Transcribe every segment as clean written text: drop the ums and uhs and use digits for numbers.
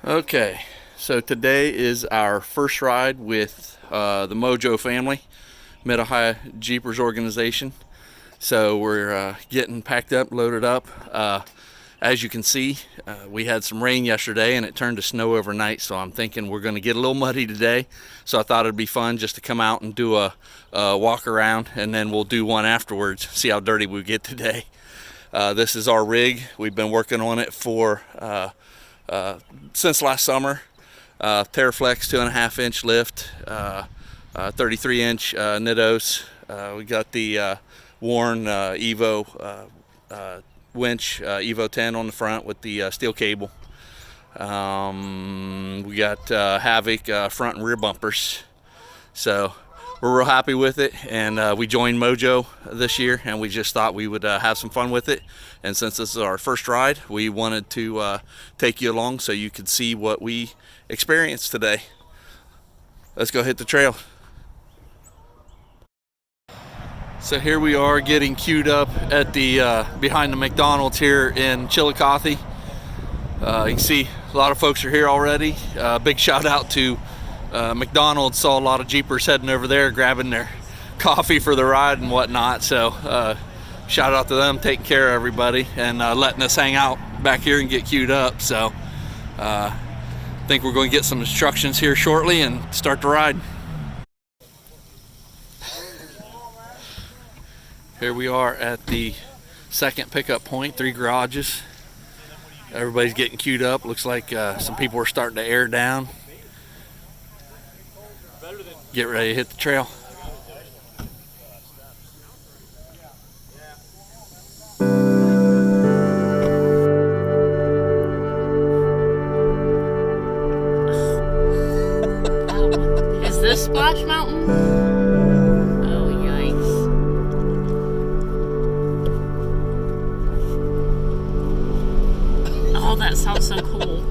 Okay, so today is our first ride with the MOJO family, Mid-Ohio Jeepers organization. So we're getting packed up, loaded up. As you can see, we had some rain yesterday and it turned to snow overnight, so I'm thinking we're going to get a little muddy today. So I thought it'd be fun just to come out and do a walk around, and then we'll do one afterwards, see how dirty we get today. This is our rig. We've been working on it for since last summer. Terraflex 2.5-inch lift, 33-inch Nidos. We got the Warren Evo winch, Evo 10 on the front with the steel cable. We got Havoc front and rear bumpers. So we're real happy with it, and we joined MOJO this year, and we just thought we would have some fun with it. And since this is our first ride, we wanted to take you along so you could see what we experienced today. Let's go hit the trail. So here we are getting queued up at the behind the McDonald's here in Chillicothe. You can see a lot of folks are here already. Big shout out to McDonald's. Saw a lot of Jeepers heading over there grabbing their coffee for the ride and whatnot. So shout out to them taking care of everybody and letting us hang out back here and get queued up. So I think we're going to get some instructions here shortly and start the ride. Here we are at the second pickup point, 3 garages. Everybody's getting queued up. Looks like some people are starting to air down. Get ready to hit the trail. Is this Splash Mountain? Oh, yikes. Oh, that sounds so cool.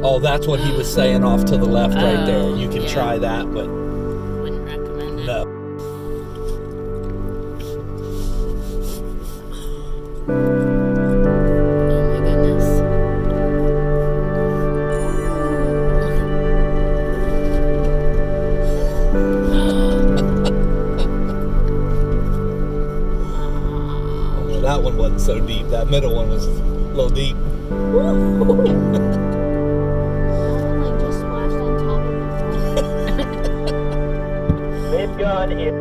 Oh, that's what he was saying off to the left right there. You can try that, but wouldn't recommend it. no. Oh my goodness. Well, that one wasn't so deep. That middle one was a little deep. Gun is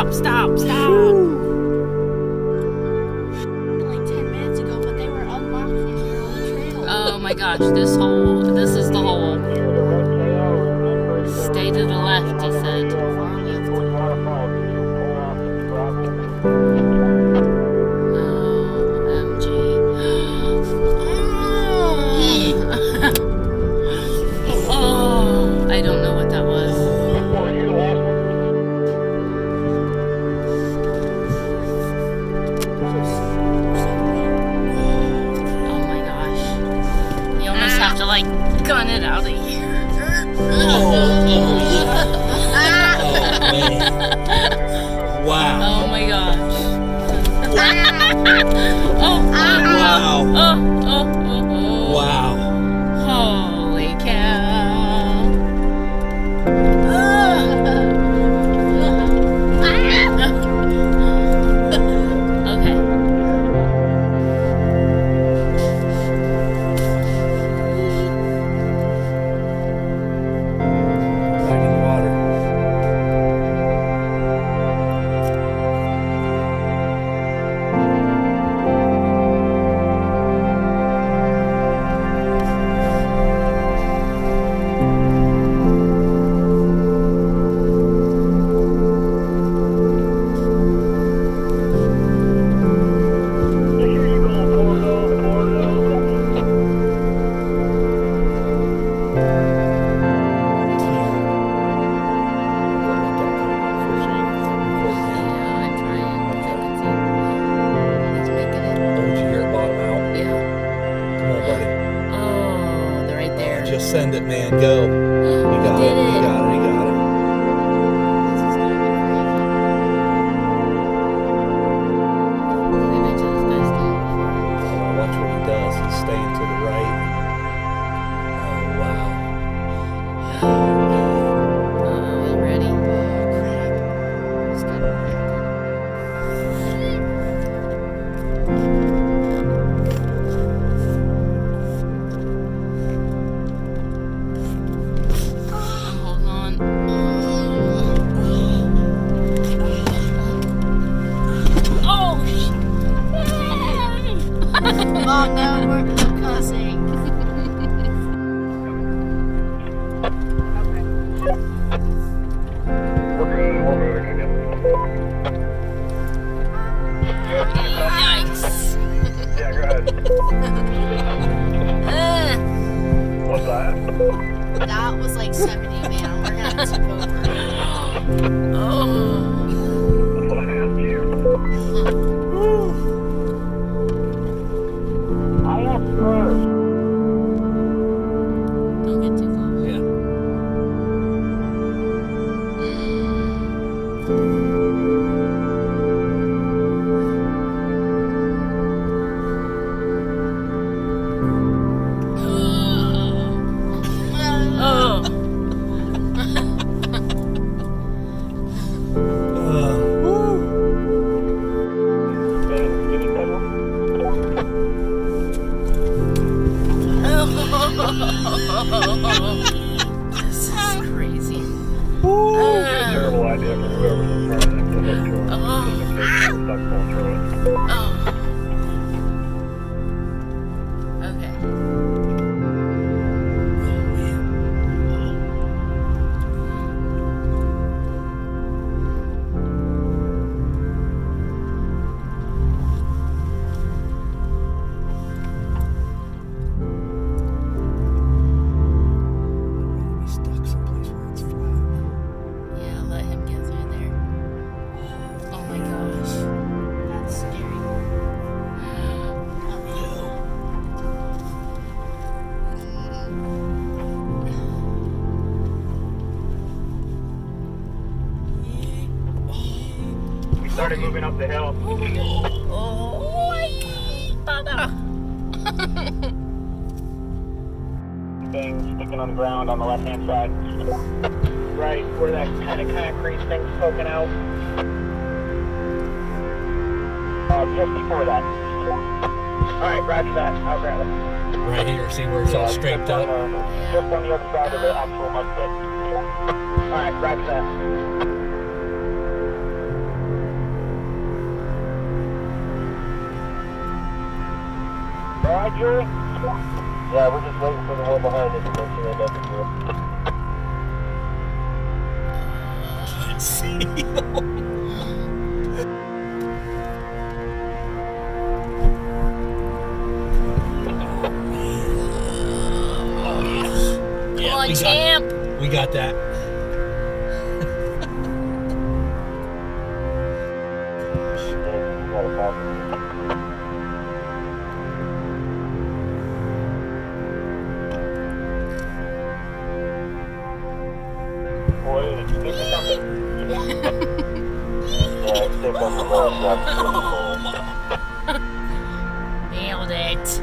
Stop. Like 10 minutes ago, but they were unlocking here on the trail. Oh my gosh, this is the hole. Stay to the left, he said. OMG. Oh, I don't know what that was. To like gun it out of here. Wow. Oh my gosh. Oh. Wow. Holy cow. Okay. Just send it, man. Go. You got it. You got it. You got it. This is gonna be crazy. I bet you this guy's done Oh, watch what he does. He's staying to the right. Oh, wow. before. You ready? Crap. It's gotta be. Hold on. Oh, Mom, no, we're no cussing. yikes. Yeah, go ahead. What's that? That was like 70, man. We're gonna tip over. Oh. That's what I asked you. I asked first. Don't get too close. Yeah. Oh. This is crazy. Terrible idea for whoever's in front of them to look to them. Stuck going through it. Oh. Okay. He's stuck someplace where it's flat. Yeah, let him get through there. Oh my gosh. That's scary. We started moving up the hill. Oh, Baba. Thing sticking on the ground on the left-hand side. Right, where that kind of concrete thing's poking out. Just before that. Alright, roger that. I'll grab it. Right here, see where it's all scraped up? Just on the other side of the actual mud pit. Alright, roger that. Alright, Julie? Yeah, we're just waiting for the one behind us to make sure that doesn't do it. Can't see. Come on, champ. We got that. Nailed it.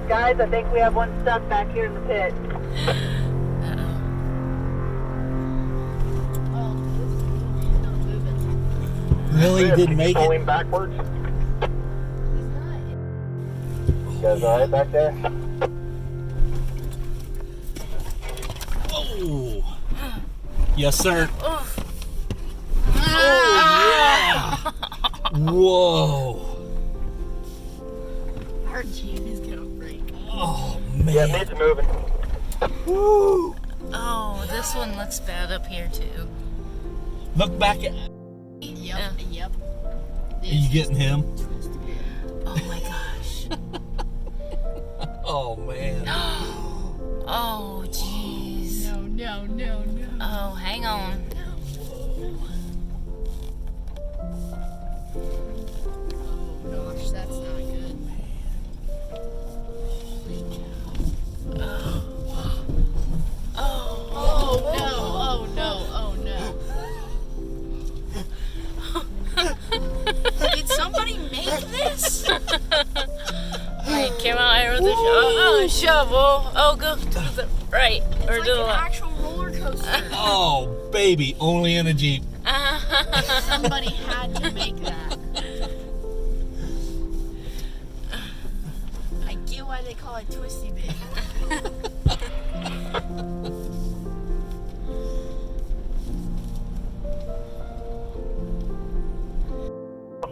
Guys, I think we have one stuck back here in the pit. Oh, he's not moving. Really didn't make it. Pulling backwards. He's not. You guys alright back there? Oh. Yes, sir. Oh. Oh, yeah. Whoa. Our Jeep is gonna break. Oh, Yeah, man. mid's moving. Woo. Oh, this one looks bad up here too. Look back at. Yep, yep. Are you getting him? Twisty Bit. Oh my gosh. Oh, man. Oh, jeez. No, no, no, no. Oh, hang on. Oh gosh, that's not good. the shovel. Oh, go to the right It's or like to the an left. actual roller coaster. Oh, baby, only in a Jeep. Somebody had to make that. I get why they call it Twisty Bit.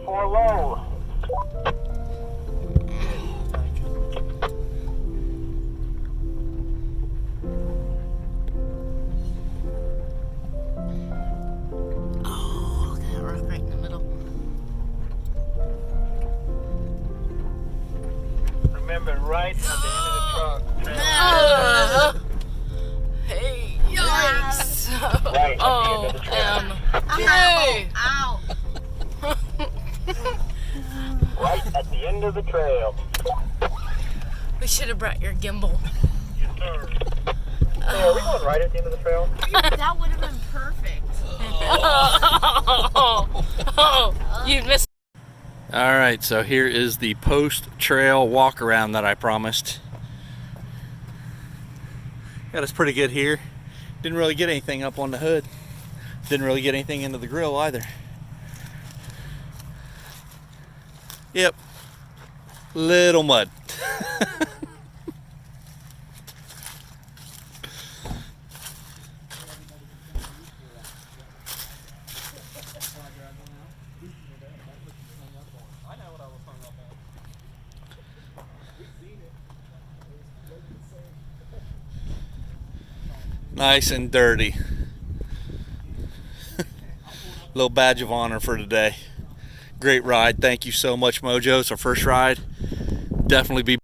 Four low. Oh, look at that rock right in the middle. Remember, right at the end of the truck. Hey, yikes! Right at the end Oh, of the trail. hey! Ow! Right at the end of the trail. We should have brought your gimbal. Yes, sir. Hey, are we going right at the end of the trail? That would have been perfect. Oh, you missed. All right, so here is the post-trail walk around that I promised. Got us pretty good here. Didn't really get anything up on the hood. Didn't really get anything into the grill either. Yep, little mud. Nice and dirty. Little badge of honor for today. Great ride. Thank you so much, Mojo. It's our first ride. Definitely be